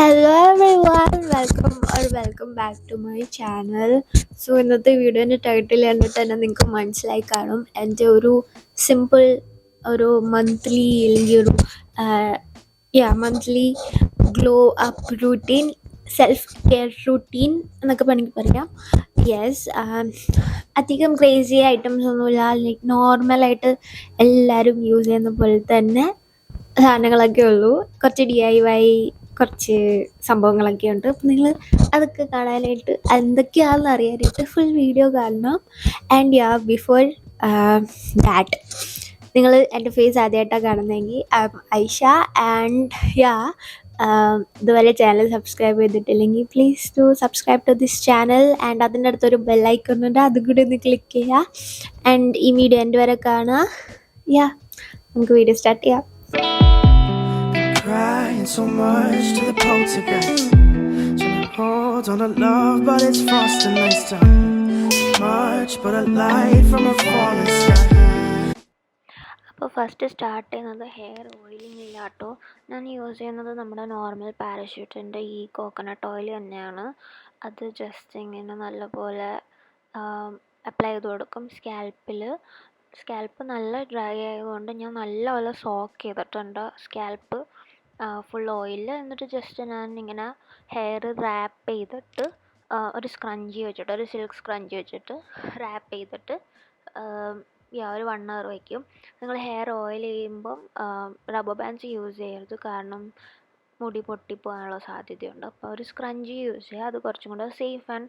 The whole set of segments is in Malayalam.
Hello everyone, welcome back to my channel. So ഇന്നത്തെ വീഡിയോൻ്റെ ടൈറ്റിൽ കണ്ടിട്ട് തന്നെ നിങ്ങൾക്ക് മനസ്സിലായി കാണും. എൻ്റെ ഒരു സിമ്പിൾ ഒരു മന്ത്ലി അല്ലെങ്കിൽ ഒരു monthly glow up routine, self care routine എന്നൊക്കെ വേണമെങ്കിൽ പറയാം. യെസ്, അധികം ക്രേസി ഐറ്റംസ് ഒന്നുമില്ല. ലൈക്ക് നോർമലായിട്ട് എല്ലാവരും യൂസ് ചെയ്യുന്ന പോലെ തന്നെ സാധനങ്ങളൊക്കെ ഉള്ളൂ. കുറച്ച് DIY കുറച്ച് സംഭവങ്ങളൊക്കെ ഉണ്ട്. അപ്പം നിങ്ങൾ അതൊക്കെ കാണാനായിട്ട് എന്തൊക്കെയാണെന്ന് അറിയാനായിട്ട് ഫുൾ വീഡിയോ കാണണം. ആൻഡ് ബിഫോർ ദാറ്റ്, നിങ്ങൾ എൻ്റെ ഫേസ് ആദ്യമായിട്ടാണ് കാണുന്നതെങ്കിൽ ഐഷ. ആൻഡ് ഇതുവരെ ചാനൽ സബ്സ്ക്രൈബ് ചെയ്തിട്ടില്ലെങ്കിൽ please do subscribe to this channel. And അതിൻ്റെ അടുത്തൊരു ബെല്ലൈക്കൺ ഉണ്ട്, അതും കൂടി ഒന്ന് ക്ലിക്ക് ചെയ്യുക. ആൻഡ് ഈ വീഡിയോ എൻ്റെ വരെ കാണുക. നമുക്ക് വീഡിയോ സ്റ്റാർട്ട് ചെയ്യാം. Crying so much to the poltergeist. Trying to hold on to love, but it's frosty nights time. Much but a light from a falling sky. അപ്പോൾ ഫസ്റ്റ് സ്റ്റാർട്ട് ചെയ്യുന്നത് ഹെയർ ഓയിലിംഗ് ഇല്ലാട്ടോ. ഞാൻ യൂസ് ചെയ്യുന്നത് നമ്മുടെ നോർമൽ പാരച്യൂട്ടിൻ്റെ ഈ കോക്കനട്ട് ഓയിൽ തന്നെയാണ്. അത് ജസ്റ്റ് ഇങ്ങനെ നല്ലപോലെ അപ്ലൈ ചെയ്ത് കൊടുക്കും സ്കാൽപ്പിൽ. സ്കാൽപ്പ് നല്ല ഡ്രൈ ആയതുകൊണ്ട് ഞാൻ നല്ലപോലെ സോക്ക് ചെയ്തിട്ടുണ്ട് സ്കാൽപ്പ് ഫുൾ ഓയിലിൽ. എന്നിട്ട് ജസ്റ്റ് ഞാൻ ഇങ്ങനെ ഹെയർ റാപ്പ് ചെയ്തിട്ട് ഒരു സ്ക്രഞ്ചി വെച്ചിട്ട്, ഒരു സിൽക്ക് സ്ക്രഞ്ചി വെച്ചിട്ട് റാപ്പ് ചെയ്തിട്ട് ഒരു 1 hour വയ്ക്കും. നിങ്ങൾ ഹെയർ ഓയിൽ ചെയ്യുമ്പം റബ്ബർ ബാൻഡ്സ് യൂസ് ചെയ്യരുത്, കാരണം മുടി പൊട്ടിപ്പോകാനുള്ള സാധ്യതയുണ്ട്. അപ്പോൾ ഒരു സ്ക്രഞ്ചി യൂസ് ചെയ്യുക, അത് കുറച്ചും കൂടെ സേഫ് ആൻഡ്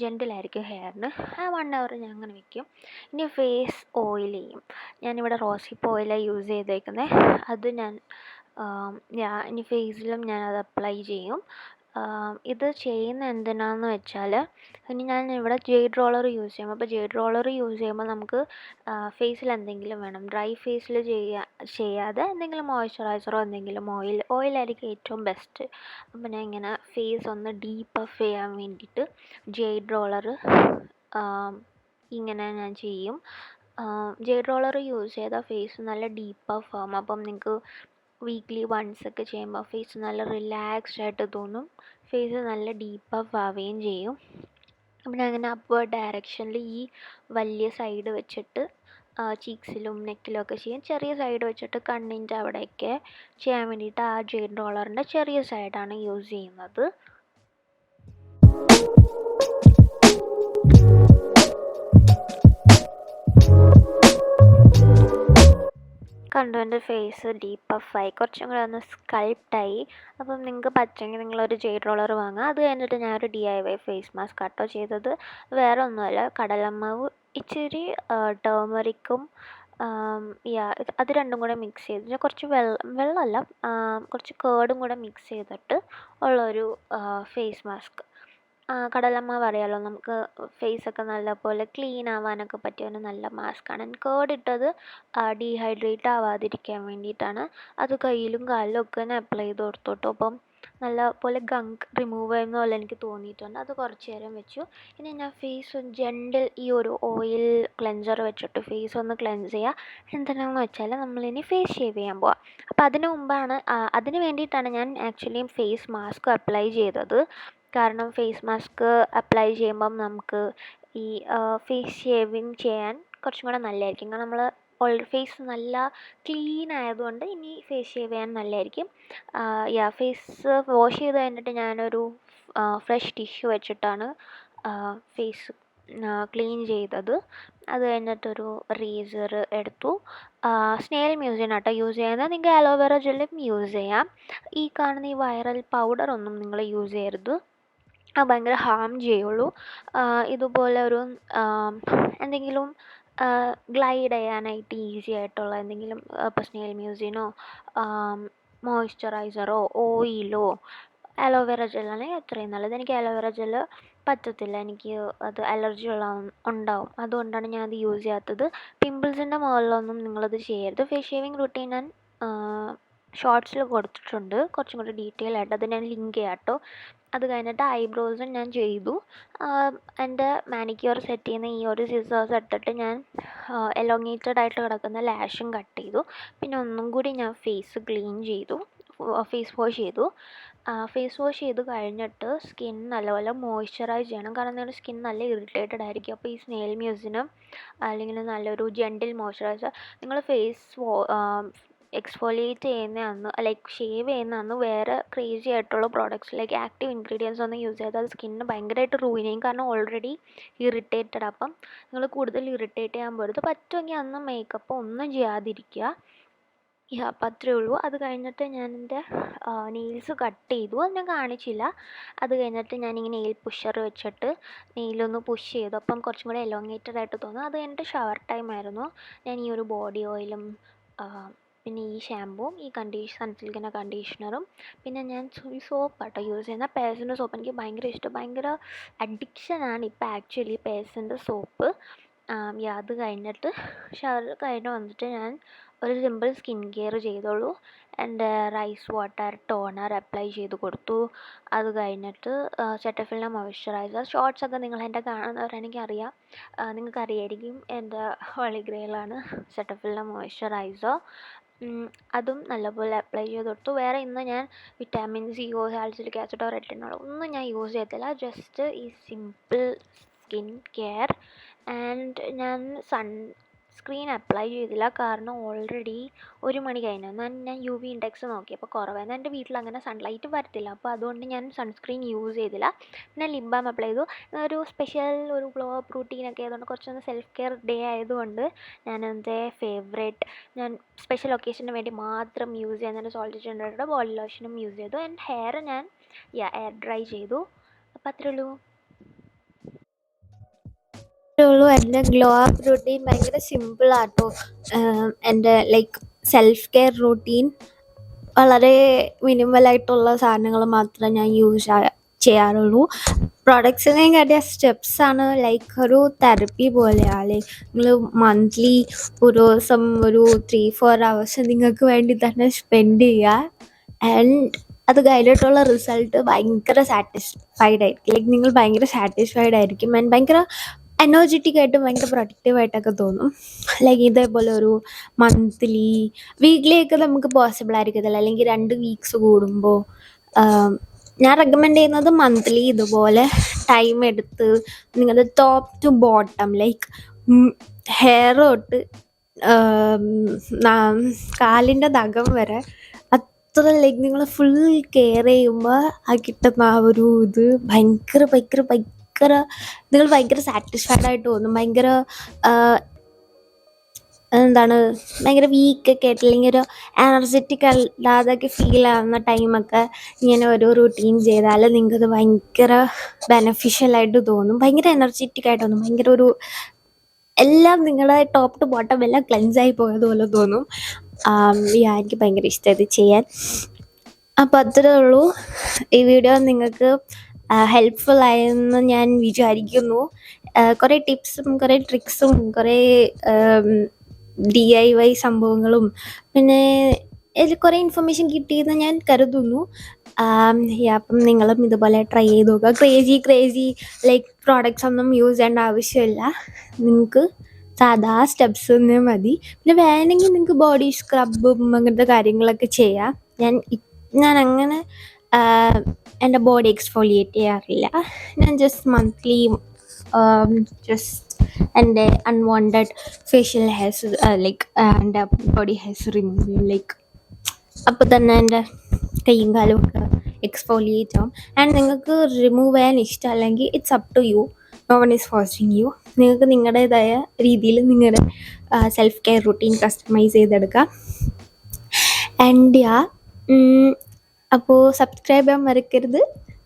ജെൻറ്റിലായിരിക്കും ഹെയറിന്. 1 hour ഞാൻ അങ്ങനെ വയ്ക്കും. ഇനി ഫേസ് ഓയിൽ ചെയ്യും. ഞാനിവിടെ റോസിപ്പ് ഓയിലാണ് യൂസ് ചെയ്തേക്കുന്നത്. അത് ഞാൻ ഇനി ഫേസിലും ഞാനത് അപ്ലൈ ചെയ്യും. ഇത് ചെയ്യുന്ന എന്തിനാണെന്ന് വെച്ചാൽ, ഇനി ഞാൻ ഇവിടെ ജെയ്ഡ് റോളർ യൂസ് ചെയ്യും. അപ്പോൾ ജെയ്ഡ് റോളർ യൂസ് ചെയ്യുമ്പോൾ നമുക്ക് ഫേസിൽ എന്തെങ്കിലും വേണം, ഡ്രൈ ഫേസിൽ ചെയ്യാതെ എന്തെങ്കിലും മോയ്സ്ചറൈസറോ എന്തെങ്കിലും ഓയിലായിരിക്കും ഏറ്റവും ബെസ്റ്റ്. അപ്പോൾ ഞാൻ ഇങ്ങനെ ഫേസ് ഒന്ന് ഡീപ്പ് പഫ് ചെയ്യാൻ വേണ്ടിയിട്ട് ജെയ്ഡ് റോളർ ഇങ്ങനെ ഞാൻ ചെയ്യും. ജെയ്ഡ് റോളർ യൂസ് ചെയ്താൽ ഫേസ് നല്ല ഡീപ്പ് പഫ് ആവും. അപ്പം നിങ്ങൾക്ക് വീക്ക്ലി വൺസ് ഒക്കെ ചെയ്യുമ്പോൾ ഫേസ് നല്ല റിലാക്സ്ഡ് ആയിട്ട് തോന്നും, ഫേസ് നല്ല ഡീപ്പ് പഫ് ആവുകയും ചെയ്യും. അപ്പം ഞാൻ അങ്ങനെ അപ്വേർഡ് ഡയറക്ഷനിൽ ഈ വലിയ സൈഡ് വെച്ചിട്ട് ചീക്സിലും നെക്കിലും ഒക്കെ ചെയ്യും. ചെറിയ സൈഡ് വെച്ചിട്ട് കണ്ണിൻ്റെ അവിടെയൊക്കെ ചെയ്യാൻ വേണ്ടിയിട്ട് ആ ജെയ്ഡ് റോളറിൻ്റെ ചെറിയ സൈഡാണ് യൂസ് ചെയ്യുന്നത്. കണ്ടു, എൻ്റെ ഫേസ് ഡീപ്പ് പഫായി, കുറച്ചും കൂടെ ഒന്ന് സ്കൾപ്റ്റായി. അപ്പം നിങ്ങൾക്ക് പറ്റുമെങ്കിൽ നിങ്ങളൊരു ജെയ്ഡ് റോളർ വാങ്ങുക. അത് കഴിഞ്ഞിട്ട് ഞാനൊരു DIY ഫേസ് മാസ്ക് കട്ടോ ചെയ്തത്. വേറെ ഒന്നുമല്ല, കടലമാവ് ഇച്ചിരി ടേമറിക്കും അത് രണ്ടും കൂടെ മിക്സ് ചെയ്ത് കുറച്ച് വെള്ളമല്ല, കുറച്ച് കേർഡും കൂടെ മിക്സ് ചെയ്തിട്ട് ഉള്ളൊരു ഫേസ് മാസ്ക്. കടലമാവ് അറിയാമല്ലോ, നമുക്ക് ഫേസൊക്കെ നല്ലപോലെ ക്ലീൻ ആവാനൊക്കെ പറ്റിയ ഒരു നല്ല മാസ്കാണ്. കേർഡ് ഇട്ടത് ഡീഹൈഡ്രേറ്റ് ആവാതിരിക്കാൻ വേണ്ടിയിട്ടാണ്. അത് കയ്യിലും കാലിലും ഒക്കെ തന്നെ അപ്ലൈ ചെയ്ത് കൊടുത്തു കേട്ടോ. അപ്പം നല്ല പോലെ ഗങ്ക് റിമൂവ് ചെയ്യുന്ന പോലെ എനിക്ക് തോന്നിയിട്ടുണ്ട്. അത് കുറച്ച് നേരം വെച്ചു. ഇനി ഞാൻ ഫേസ് ജെൻറ്റിൽ ഈ ഒരു ഓയിൽ ക്ലെൻസർ വെച്ചിട്ട് ഫേസ് ഒന്ന് ക്ലെൻസ് ചെയ്യുക. എന്തിനാണെന്ന് വെച്ചാൽ നമ്മളിനി ഫേസ് ഷേവ് ചെയ്യാൻ പോവാം. അപ്പോൾ അതിന് വേണ്ടിയിട്ടാണ് ഞാൻ ആക്ച്വലി ഫേസ് മാസ്ക് അപ്ലൈ ചെയ്തത്. കാരണം ഫേസ് മാസ്ക് അപ്ലൈ ചെയ്യുമ്പം നമുക്ക് ഈ ഫേസ് ഷേവിങ് ചെയ്യാൻ കുറച്ചും കൂടെ നല്ലതായിരിക്കും. കാരണം നമ്മൾ ഫേസ് നല്ല ക്ലീൻ ആയതുകൊണ്ട് ഇനി ഫേസ് ഷേവ് ചെയ്യാൻ നല്ലതായിരിക്കും. ഫേസ് വാഷ് ചെയ്ത് കഴിഞ്ഞിട്ട് ഞാനൊരു ഫ്രഷ് ടിഷ്യൂ വെച്ചിട്ടാണ് ഫേസ് ക്ലീൻ ചെയ്തത്. അത് കഴിഞ്ഞിട്ടൊരു റേസർ എടുത്തു. സ്നെയിൽ മ്യൂസിൻ ആട്ടോ യൂസ് ചെയ്യുന്നത്. നിങ്ങൾക്ക് അലോവേറ ജെല്ലും യൂസ് ചെയ്യാം. ഈ കാണുന്ന ഈ വൈറൽ പൗഡറൊന്നും നിങ്ങൾ യൂസ് ചെയ്യരുത്, അത് ഭയങ്കര ഹാം ചെയ്യുള്ളൂ. ഇതുപോലെ ഒരു എന്തെങ്കിലും ഗ്ലൈഡ് ചെയ്യാനായിട്ട് ഈസി ആയിട്ടുള്ള എന്തെങ്കിലും, ഇപ്പോൾ സ്നെയിൽ മ്യൂസിനോ മോയ്സ്ചറൈസറോ ഓയിലോ അലോവേറ ജെല്ലാണെങ്കിൽ അത്രയും നല്ലത്. എനിക്ക് അലോവേറ ജെല്ല് പറ്റത്തില്ല, എനിക്ക് അത് അലർജി ഉണ്ടാവും. അതുകൊണ്ടാണ് ഞാൻ അത് യൂസ് ചെയ്യാത്തത്. പിമ്പിൾസിൻ്റെ മുകളിലൊന്നും നിങ്ങളത് ചെയ്യരുത്. ഫേസ് ഷേവിങ് റുട്ടീൻ ഞാൻ ഷോർട്സിൽ കൊടുത്തിട്ടുണ്ട്, കുറച്ചും കൂടി ഡീറ്റെയിൽ ആയിട്ട്. അത് ഞാൻ ലിങ്ക് ചെയ്യാം കേട്ടോ. അത് കഴിഞ്ഞിട്ട് ഐബ്രോസും ഞാൻ ചെയ്തു. എൻ്റെ മാനിക്യൂർ സെറ്റ് ചെയ്യുന്ന ഈ ഒരു സിസേഴ്സ് എടുത്തിട്ട് ഞാൻ എലോങ്ങേറ്റഡ് ആയിട്ട് കിടക്കുന്ന ലാഷും കട്ട് ചെയ്തു. പിന്നെ ഒന്നും കൂടി ഞാൻ ഫേസ് ക്ലീൻ ചെയ്തു, ഫേസ് വാഷ് ചെയ്തു. ഫേസ് വാഷ് ചെയ്ത് കഴിഞ്ഞിട്ട് സ്കിൻ നല്ലപോലെ മോയ്സ്ചറൈസ് ചെയ്യണം. കാരണം നിങ്ങളുടെ സ്കിൻ നല്ല ഇറിറ്റേറ്റഡ് ആയിരിക്കും. അപ്പോൾ ഈ സ്നെയിൽ മ്യൂസിനും അല്ലെങ്കിൽ നല്ലൊരു ജെൻറ്റിൽ മോയ്സ്ചറൈസർ നിങ്ങൾ എക്സ്ഫോളിയേറ്റ് ചെയ്യുന്ന അന്ന്, ലൈക്ക് ഷേവ് ചെയ്യുന്ന അന്ന് വേറെ ക്രേസി ആയിട്ടുള്ള പ്രോഡക്റ്റ്സ് ലൈക്ക് ആക്റ്റീവ് ഇൻഗ്രീഡിയൻസ് ഒന്നും യൂസ് ചെയ്താൽ അത് സ്കിന്നിന് ഭയങ്കരമായിട്ട് റൂയിൻ ചെയ്യും. കാരണം ഓൾറെഡി ഇറിറ്റേറ്റഡ്. അപ്പം നിങ്ങൾ കൂടുതൽ ഇറിറ്റേറ്റ് ചെയ്യാൻ പോരുത്. പറ്റുമെങ്കിൽ അന്ന് മേക്കപ്പ് ഒന്നും ചെയ്യാതിരിക്കുക. അപ്പം അത്രയേ ഉള്ളൂ. അത് കഴിഞ്ഞിട്ട് ഞാൻ എൻ്റെ നെയിൽസ് കട്ട് ചെയ്തു. അത് ഞാൻ കാണിച്ചില്ല. അത് കഴിഞ്ഞിട്ട് ഞാനിങ്ങനെ നെയിൽ പുഷർ വെച്ചിട്ട് നെയിലൊന്ന് പുഷ് ചെയ്തു. അപ്പം കുറച്ചും കൂടെ എലോങ്ങേറ്റഡ് ആയിട്ട് തോന്നും. അത് കഴിഞ്ഞിട്ട് ഷവർ ടൈം ആയിരുന്നു. ഞാൻ ഈ ഒരു ബോഡി ഓയിലും പിന്നെ ഈ ഷാമ്പുവും ഈ സൺസിൽക്കിൻ്റെ കണ്ടീഷണറും പിന്നെ ഞാൻ ഈ സോപ്പാട്ടോ യൂസ് ചെയ്യുന്ന പേഴ്സിൻ്റെ സോപ്പ്. എനിക്ക് ഭയങ്കര ഇഷ്ടം, ഭയങ്കര അഡിക്ഷനാണ് ഇപ്പം ആക്ച്വലി പേഴ്സിൻ്റെ സോപ്പ്. അത് കഴിഞ്ഞിട്ട് ഷവർ കഴിഞ്ഞ് വന്നിട്ട് ഞാൻ ഒരു സിമ്പിൾ സ്കിൻ കെയർ ചെയ്തോളൂ. എൻ്റെ റൈസ് വാട്ടർ ടോണർ അപ്ലൈ ചെയ്ത് കൊടുത്തു. അത് കഴിഞ്ഞിട്ട് സെറ്റഫിലിൻ്റെ മോയ്സ്ചറൈസർ. ഷോർട്സൊക്കെ നിങ്ങൾ എൻ്റെ കാണുന്നവരാണെങ്കിൽ അറിയാം, നിങ്ങൾക്കറിയായിരിക്കും. എൻ്റെ ഹോളി ഗ്രേയിലാണ് സെറ്റഫിലിൻ്റെ മോയ്സ്ചറൈസർ. അതും നല്ലപോലെ അപ്ലൈ ചെയ്ത് കൊടുത്തു. വേറെ ഇന്ന് ഞാൻ വിറ്റാമിൻ സിയോ സാലിസിലിക് ആസിഡോ റെറ്റിനോളോ ഒന്നും ഞാൻ യൂസ് ചെയ്തില്ല. ജസ്റ്റ് ഈ സിമ്പിൾ സ്കിൻ കെയർ. ആൻഡ് ഞാൻ സൺസ്ക്രീൻ അപ്ലൈ ചെയ്തില്ല. കാരണം ഓൾറെഡി 1 മണി കഴിഞ്ഞു. ഞാൻ UV ഇൻഡെക്സ് നോക്കിയപ്പോൾ കുറവായിരുന്നു. എൻ്റെ വീട്ടിൽ അങ്ങനെ സൺലൈറ്റ് വരത്തില്ല. അപ്പോൾ അതുകൊണ്ട് ഞാൻ സൺസ്ക്രീൻ യൂസ് ചെയ്തില്ല. പിന്നെ ലിപ് ബാം അപ്ലൈ ചെയ്തു. ഒരു സ്പെഷ്യൽ ഒരു ഗ്ലോ അപ്പ് റൂട്ടീനൊക്കെ ആയതുകൊണ്ട് കുറച്ചൊന്ന് സെൽഫ് കെയർ ഡേ ആയതുകൊണ്ട് ഞാൻ എൻ്റെ ഫേവറേറ്റ്, ഞാൻ സ്പെഷ്യൽ ഒക്കേഷന് വേണ്ടി മാത്രം യൂസ് ചെയ്യുന്ന എൻ്റെ സോൾട്ട് ജനറേറ്റഡ് ബോഡി ലോഷനും യൂസ് ചെയ്തു. ആൻഡ് ഹെയർ ഞാൻ എയർ ഡ്രൈ ചെയ്തു. അപ്പോൾ അത്രേ ഉള്ളൂ. എൻ്റെ ഗ്ലോ അപ്പ് റൂട്ടീൻ ഭയങ്കര സിമ്പിളാട്ടോ. എൻ്റെ ലൈക്ക് സെൽഫ് കെയർ റൂട്ടീൻ വളരെ മിനിമലായിട്ടുള്ള സാധനങ്ങൾ മാത്രമേ ഞാൻ ചെയ്യാറുള്ളൂ. പ്രൊഡക്ട്സിനെയും കാട്ടിയ സ്റ്റെപ്സാണ് ലൈക്ക് ഒരു തെറപ്പി പോലെയാണ്. ലൈക്ക് നിങ്ങൾ മന്ത്ലി ഒരു ദിവസം ഒരു 3-4 hours നിങ്ങൾക്ക് വേണ്ടി തന്നെ സ്പെൻഡ് ചെയ്യുക. ആൻഡ് അത് കഴിഞ്ഞിട്ടുള്ള റിസൾട്ട് ഭയങ്കര സാറ്റിസ്ഫൈഡ് ആയിരിക്കും. ലൈക്ക് നിങ്ങൾ ഭയങ്കര സാറ്റിസ്ഫൈഡ് ആയിരിക്കും. ആൻഡ് ഭയങ്കര എനർജറ്റിക് ആയിട്ടും ഭയങ്കര പ്രൊഡക്റ്റീവായിട്ടൊക്കെ തോന്നും. ലൈക്ക് ഇതേപോലെ ഒരു വീക്ക്ലി ഒക്കെ നമുക്ക് പോസിബിൾ ആയിരിക്കത്തില്ല. അല്ലെങ്കിൽ 2 weeks കൂടുമ്പോൾ. ഞാൻ റെക്കമെൻഡ് ചെയ്യുന്നത് മന്ത്ലി ഇതുപോലെ ടൈം എടുത്ത് നിങ്ങളുടെ top to bottom like hair തൊട്ട് കാലിൻ്റെ നഖം വരെ അത്ര ലൈക്ക് നിങ്ങൾ ഫുൾ കെയർ ചെയ്യുമ്പോൾ ആ കിട്ടുന്ന ആ ഒരു ഇത് ഭയങ്കര ഭയങ്കര ഭയങ്കര നിങ്ങൾ ഭയങ്കര സാറ്റിസ്ഫൈഡ് ആയിട്ട് തോന്നും. ഭയങ്കര ഭയങ്കര വീക്കൊക്കെ ആയിട്ട് അല്ലെങ്കിൽ ഒരു എനർജറ്റിക് അല്ലാതൊക്കെ ഫീൽ ആവുന്ന ടൈമൊക്കെ ഇങ്ങനെ ഓരോ റൂട്ടീൻ ചെയ്താൽ നിങ്ങൾക്കത് ഭയങ്കര ബെനഫിഷ്യലായിട്ട് തോന്നും. ഭയങ്കര എനർജറ്റിക് ആയിട്ട് തോന്നും. ഭയങ്കര ഒരു എല്ലാം നിങ്ങളുടെ ടോപ്പ് ടു ബോട്ടം എല്ലാം ക്ലെൻസായി പോയതുപോലെ തോന്നും. എനിക്ക് ഭയങ്കര ഇഷ്ടം ഇത് ചെയ്യാൻ. അപ്പോൾ അത്രേ ഉള്ളൂ. ഈ വീഡിയോ നിങ്ങൾക്ക് ഹെൽപ്ഫുൾ ആയെന്ന് ഞാൻ വിചാരിക്കുന്നു. കുറേ ടിപ്സും കുറേ ട്രിക്സും കുറേ DIY സംഭവങ്ങളും പിന്നെ ഇതിൽ കുറേ ഇൻഫർമേഷൻ കിട്ടിയെന്ന് ഞാൻ കരുതുന്നു. അപ്പം നിങ്ങളും ഇതുപോലെ ട്രൈ ചെയ്ത് നോക്കുക. ക്രേസി ലൈക്ക് പ്രോഡക്റ്റ്സ് ഒന്നും യൂസ് ചെയ്യേണ്ട ആവശ്യമില്ല. നിങ്ങൾക്ക് സാധാ സ്റ്റെപ്സ് തന്നെ മതി. പിന്നെ വേണമെങ്കിൽ നിങ്ങൾക്ക് ബോഡി സ്ക്രബും അങ്ങനത്തെ കാര്യങ്ങളൊക്കെ ചെയ്യാം. ഞാൻ അങ്ങനെ എൻ്റെ ബോഡി എക്സ്ഫോളിയേറ്റ് ചെയ്യാറില്ല. ഞാൻ ജസ്റ്റ് മന്ത്ലി ജസ്റ്റ് എൻ്റെ അൺവാണ്ടഡ് ഫേഷ്യൽ ഹെയർസ് ലൈക്ക് എൻ്റെ ബോഡി ഹെയർസ് റിമൂവ് ചെയ്യും. ലൈക്ക് അപ്പോൾ തന്നെ എൻ്റെ കൈയും കാലും ഒക്കെ എക്സ്ഫോളിയേറ്റ് ആവും. ആൻഡ് നിങ്ങൾക്ക് റിമൂവ് ചെയ്യാൻ ഇഷ്ടമല്ലെങ്കിൽ it's up to you. No one is forcing you. നിങ്ങൾക്ക് നിങ്ങളുടേതായ രീതിയിൽ നിങ്ങളുടെ സെൽഫ് കെയർ റൂട്ടീൻ കസ്റ്റമൈസ് ചെയ്തെടുക്കാം. ആൻഡ് അപ്പോൾ സബ്സ്ക്രൈബ് ചെയ്യാൻ മറക്കരുത്.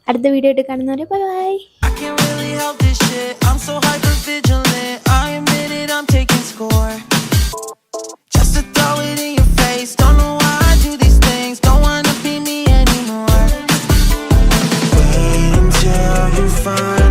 അടുത്ത വീഡിയോ ആയിട്ട് കാണുന്നവരെ bye bye. I can't really help this shit. I'm so hyper-vigilant. I admit it, I'm taking score. Just to throw it in your face. Don't know why I do these things. Don't wanna be me anymore. Wait until you find